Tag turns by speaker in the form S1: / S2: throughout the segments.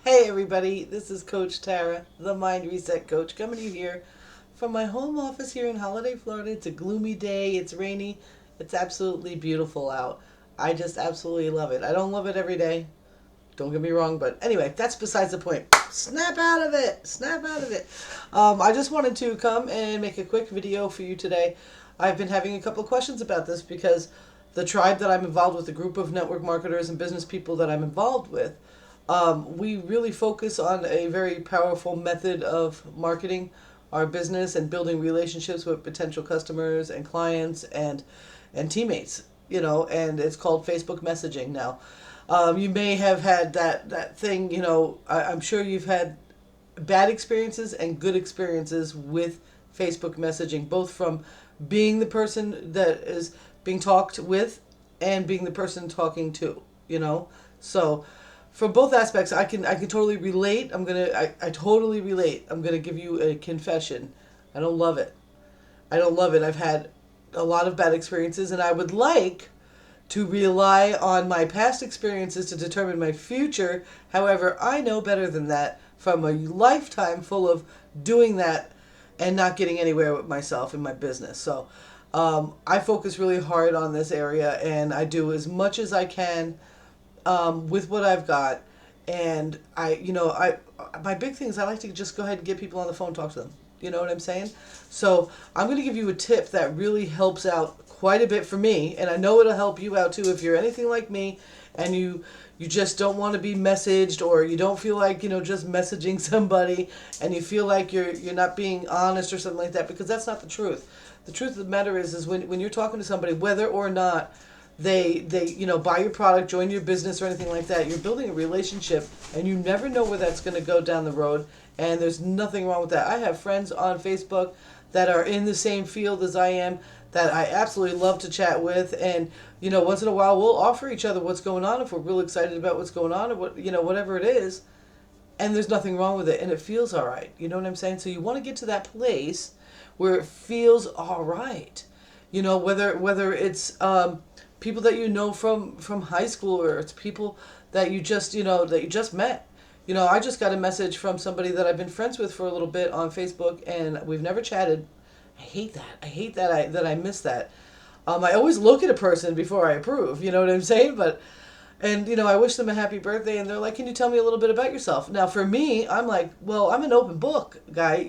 S1: Hey everybody, this is Coach Tara, the Mind Reset Coach, coming to you here from my home office here in Holiday, Florida. It's a gloomy day, it's rainy, it's absolutely beautiful out. I just absolutely love it. I don't love it every day, don't get me wrong, but anyway, that's besides the point. Snap out of it! Snap out of it! I just wanted to come and make a quick video for you today. I've been having a couple of questions about this because the tribe that I'm involved with, the group of network marketers and business people that I'm involved with, we really focus on a very powerful method of marketing our business and building relationships with potential customers and clients and teammates. And it's called Facebook messaging now. You may have had that thing. I'm sure you've had bad experiences and good experiences with Facebook messaging, both from being the person that is being talked with and being the person talking to. So for both aspects, I can totally relate. I totally relate. I'm gonna give you a confession. I don't love it. I don't love it. I've had a lot of bad experiences, and I would like to rely on my past experiences to determine my future. However, I know better than that from a lifetime full of doing that and not getting anywhere with myself and my business. So I focus really hard on this area, and I do as much as I can with what I've got. And my big thing is I like to just go ahead and get people on the phone, talk to them. You know what I'm saying? So I'm going to give you a tip that really helps out quite a bit for me, and I know it'll help you out too if you're anything like me, and you just don't want to be messaged, or you don't feel like just messaging somebody, and you feel like you're not being honest or something like that, because that's not the truth. The truth of the matter is when you're talking to somebody, whether or not they buy your product, join your business or anything like that, you're building a relationship, and you never know where that's going to go down the road. And there's nothing wrong with that. I have friends on Facebook that are in the same field as I am that I absolutely love to chat with, and once in a while we'll offer each other what's going on if we're real excited about what's going on, or whatever it is, and there's nothing wrong with it, and it feels all right. You know what I'm saying? So you want to get to that place where it feels all right. Whether it's people that you know from high school, or it's people that you just met. I just got a message from somebody that I've been friends with for a little bit on Facebook, and we've never chatted. I hate that. I hate that I miss that. I always look at a person before I approve. You know what I'm saying? And I wish them a happy birthday, and they're like, "Can you tell me a little bit about yourself?" Now, for me, I'm like, "Well, I'm an open book, guy.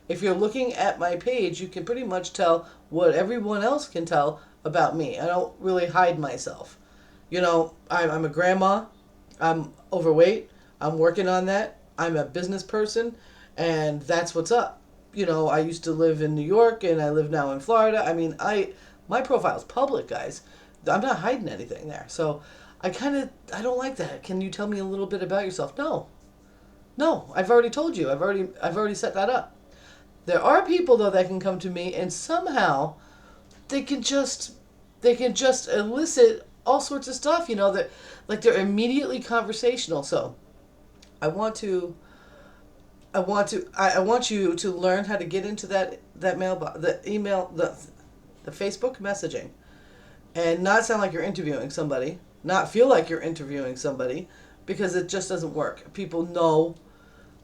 S1: If you're looking at my page, you can pretty much tell what everyone else can tell about me. I don't really hide myself. I'm a grandma. I'm overweight. I'm working on that. I'm a business person, and that's what's up. I used to live in New York, and I live now in Florida. I mean, my profile's public, guys. I'm not hiding anything there. So I don't like that. Can you tell me a little bit about yourself? No, I've already told you. I've already set that up. There are people though that can come to me, and somehow they can just elicit all sorts of stuff. That like they're immediately conversational. So I want you to learn how to get into that mailbox, the email, the Facebook messaging, and not sound like you're interviewing somebody, not feel like you're interviewing somebody, because it just doesn't work. People know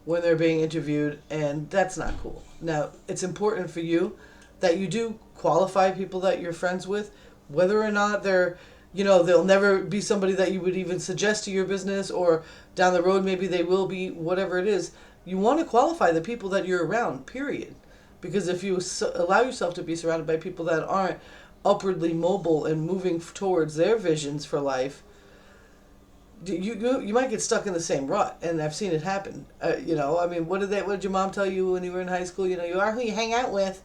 S1: when they're being interviewed, and that's not cool. Now, it's important for you that you do qualify people that you're friends with, whether or not they'll never be somebody that you would even suggest to your business, or down the road maybe they will be, whatever it is. You want to qualify the people that you're around, period. Because if you allow yourself to be surrounded by people that aren't upwardly mobile and moving towards their visions for life, you might get stuck in the same rut, and I've seen it happen. I mean, what did your mom tell you when you were in high school? You are who you hang out with,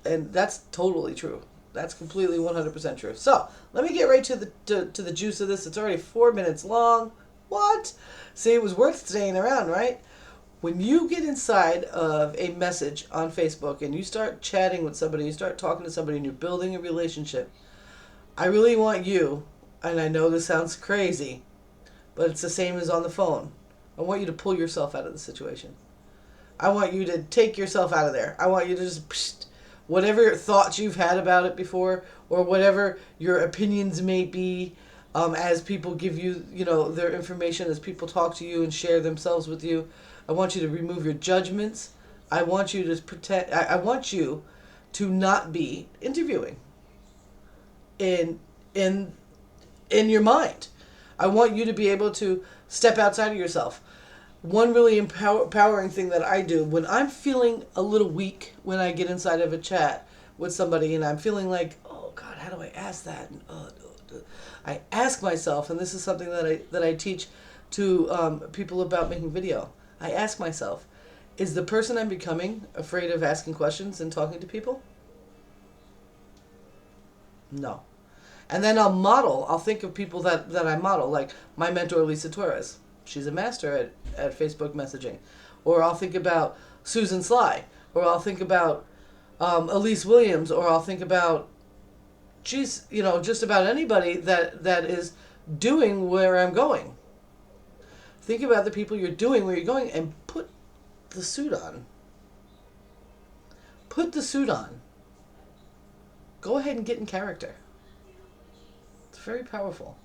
S1: and that's totally true. That's completely 100% true. So let me get right to the juice of this. It's already 4 minutes long. What? See, it was worth staying around, right? When you get inside of a message on Facebook and you start chatting with somebody, you start talking to somebody, and you're building a relationship, I really want you, and I know this sounds crazy, but it's the same as on the phone. I want you to pull yourself out of the situation. I want you to take yourself out of there. I want you to just, whatever thoughts you've had about it before, or whatever your opinions may be, as people give you, their information, as people talk to you and share themselves with you. I want you to remove your judgments. I want you to pretend. I want you to not be interviewing in in in your mind. I want you to be able to step outside of yourself. One really empowering thing that I do when I'm feeling a little weak, when I get inside of a chat with somebody and I'm feeling like, oh God, how do I ask that? And, I ask myself, and this is something that I teach to people about making video. I ask myself, is the person I'm becoming afraid of asking questions and talking to people? No. And then I'll think of people that I model, like my mentor, Lisa Torres. She's a master at Facebook messaging. Or I'll think about Susan Sly. Or I'll think about Elise Williams. Or I'll think about, just about anybody that is doing where I'm going. Think about the people you're doing where you're going and put the suit on. Put the suit on. Go ahead and get in character. It's very powerful.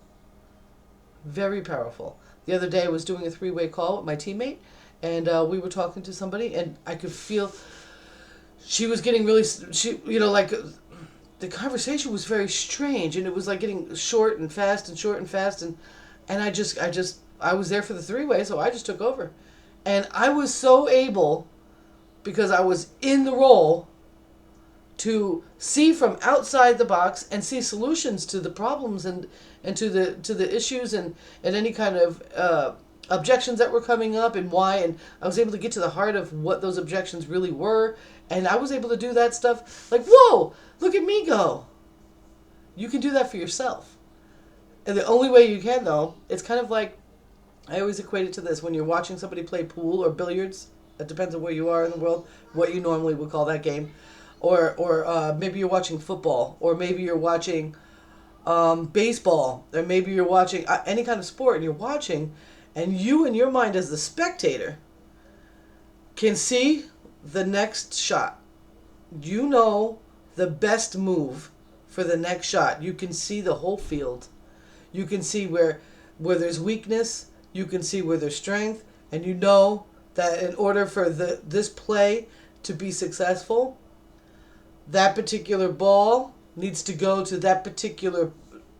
S1: Very powerful. The other day I was doing a 3-way call with my teammate, and we were talking to somebody, and I could feel she was getting really, the conversation was very strange, and it was like getting short and fast and short and fast, and I was there for the 3-way, so I just took over. And I was so able, because I was in the role, to see from outside the box and see solutions to the problems and to the issues and any kind of objections that were coming up and why. And I was able to get to the heart of what those objections really were. And I was able to do that stuff like, whoa, look at me go. You can do that for yourself. And the only way you can, though, it's kind of like, I always equate it to this. When you're watching somebody play pool or billiards, it depends on where you are in the world, what you normally would call that game. Or maybe you're watching football, or maybe you're watching baseball, or maybe you're watching any kind of sport, and you're watching, and you in your mind as the spectator can see the next shot. You know the best move for the next shot. You can see the whole field. You can see where there's weakness. You can see where there's strength, and you know that in order for this play to be successful, that particular ball needs to go to that particular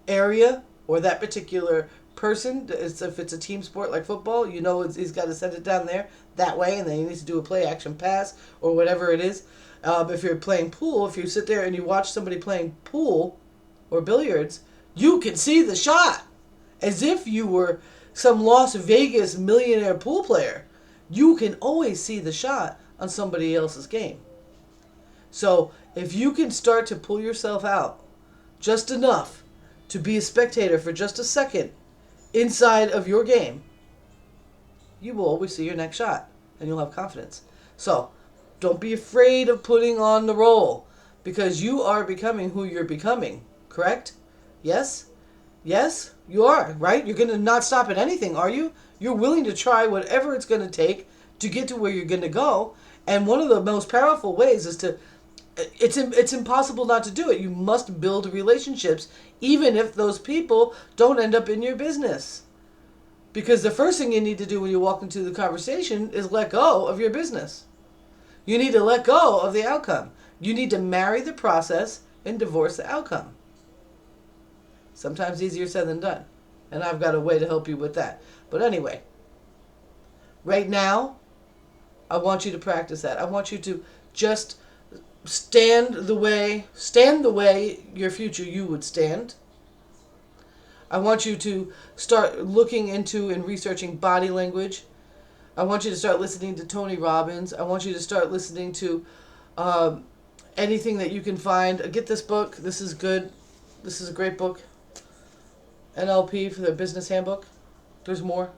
S1: area or that particular person. If it's a team sport like football, he's got to send it down there that way, and then he needs to do a play action pass or whatever it is. If you're playing pool, if you sit there and you watch somebody playing pool or billiards, you can see the shot as if you were some Las Vegas millionaire pool player. You can always see the shot on somebody else's game. So if you can start to pull yourself out just enough to be a spectator for just a second inside of your game, you will always see your next shot and you'll have confidence. So don't be afraid of putting on the role, because you are becoming who you're becoming, correct? Yes? Yes, you are, right? You're going to not stop at anything, are you? You're willing to try whatever it's going to take to get to where you're going to go. And one of the most powerful ways is to, it's impossible not to do it. You must build relationships, even if those people don't end up in your business. Because the first thing you need to do when you walk into the conversation is let go of your business. You need to let go of the outcome. You need to marry the process and divorce the outcome. Sometimes easier said than done. And I've got a way to help you with that. But anyway, right now, I want you to practice that. I want you to just stand the way your future you would stand. I want you to start looking into and researching body language. I want you to start listening to Tony Robbins. I want you to start listening to anything that you can find. Get this book. This is good. This is a great book. NLP for the business handbook. There's more.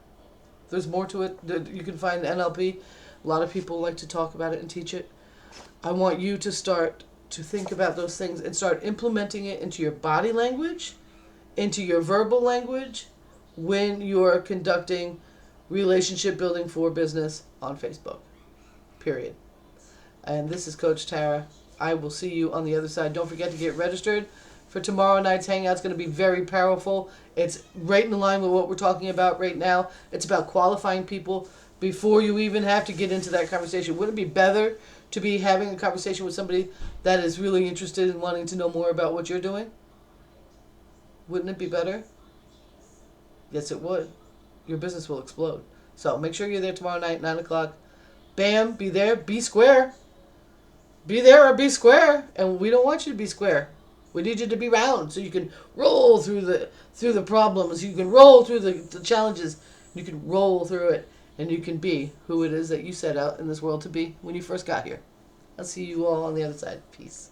S1: There's more to it. You can find NLP. A lot of people like to talk about it and teach it. I want you to start to think about those things and start implementing it into your body language, into your verbal language, when you're conducting relationship building for business on Facebook. Period. And this is Coach Tara. I will see you on the other side. Don't forget to get registered. for tomorrow night's hangout. It's going to be very powerful. It's right in line with what we're talking about right now. It's about qualifying people before you even have to get into that conversation. Wouldn't it be better to be having a conversation with somebody that is really interested in wanting to know more about what you're doing? Wouldn't it be better? Yes, it would. Your business will explode. So make sure you're there tomorrow night, 9 o'clock. Bam, be there, be square. Be there or be square. And we don't want you to be square. We need you to be round so you can roll through the problems. You can roll through the challenges. You can roll through it. And you can be who it is that you set out in this world to be when you first got here. I'll see you all on the other side. Peace.